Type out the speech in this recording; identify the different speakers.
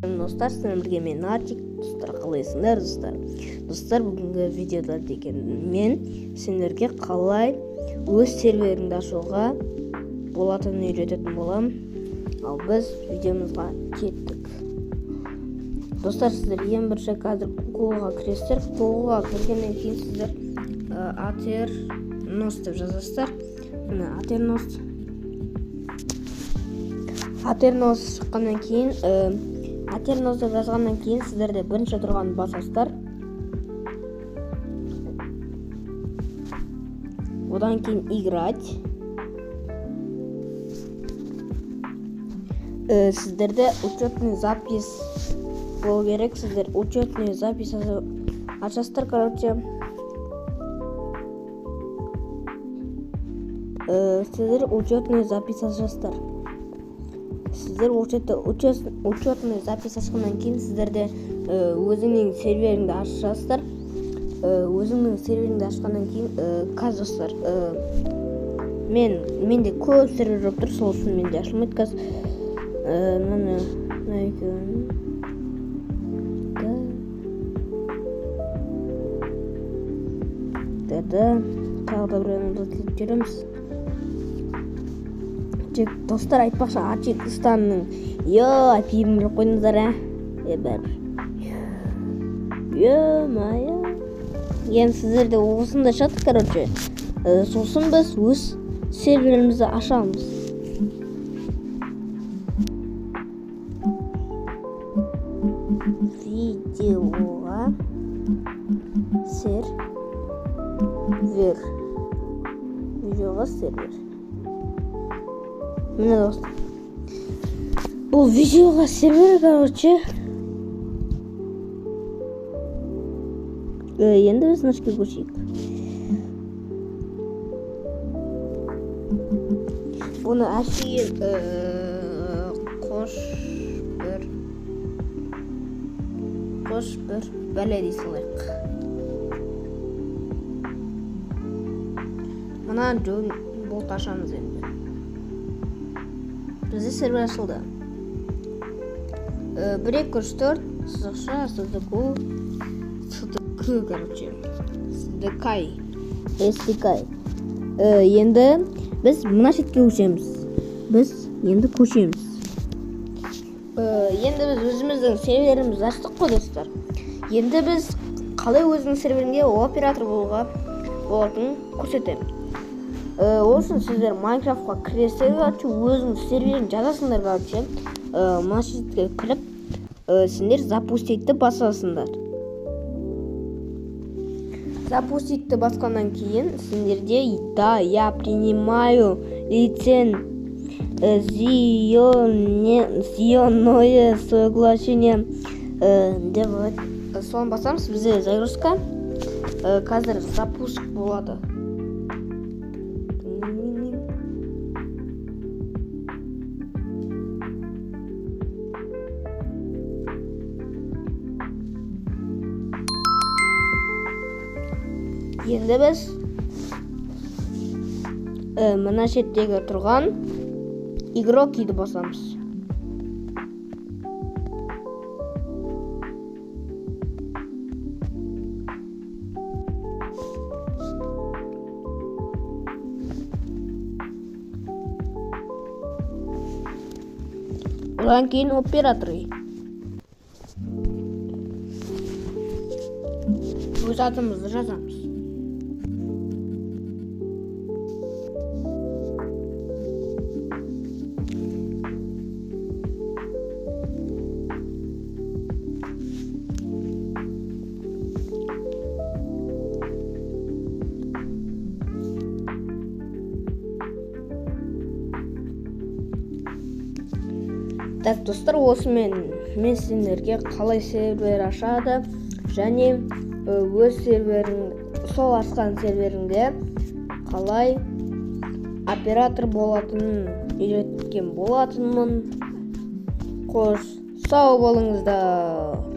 Speaker 1: Достар, сіздермен бірге мен Артик. Достар, қалайсыңдар достар? Достар, бүгінгі видеода мен сендерге қалай өз серверіңді ашуға болатынын үйрететін боламын. Ал біз видеомызға кеттік. Достар, сіздер ең бірінші қазір Googleға кіресіздер. Googleға кіргеннен кейін сіздер Aternos деп жазасыздар. Міне Aternos шыққаннан кейін Aternos деп жазғаннан кейін сіздерде бірінші тұрған басасыздар. Одан кейін играть. Сіздерде учетный запись болу керек. Сіздер учетный запись ашасыздар, короче. Сіздер учетный запись ашасыздар. Сіздер учетный запись ашқаннан кейін сіздерде өзіңнің серверіңді ашасыздар. Өзіңнің серверіңді ашқаннан кейін қазір достар, менде көп сервер жоқ тұр, сол үшін менде ашылмайды қазір. Тағы да біреуін ұтылып жүреміз. Достар, айтпақшы Ачикстанның айпиім біліп қойдыңыздар, Е-мая. Енді сіздерде осында шатыр, короче. Сосын біз өз серверімізді ашамыз. Видеоға сервер. Міне достар, бұл видеоға сервер, короче. Енді біз нышке көшейік. Бұны әшейін қош бір бәле дей салайық. Мына жөн болт ашамыз енді. Бізде сервер ашылды. 1-2-3-4 сызықша SDK, короче. SDK. Енді біз мына шетке көшеміз. Енді біз өзіміздің серверімізді аштық қой достар. Енді біз қалай өзінің серверінде оператор болуға болатынын көрсетемін. Олсын сіздер Майнкрафтқа кіресіздер, өзіңіз серверін жазасыңдар, мына шетке кіріп, сендер запуститті басасыңдар. Запуститті басқаннан кейін сендерде да, я принимаю лицензионное соглашение деп соны басамыз. Бізде загрузка қазір запуск болады. Енді біз мына шеттегі тұрған игрок кейді басамыз. Одан кейін операторы. Өз атымызды жазамыз. Так, достар, осымен мен сендерге қалай сервер ашады және өз сол ашқан серверіңде қалай оператор болатынын үйреткен болатынмын. Қош, сау болыңыздар.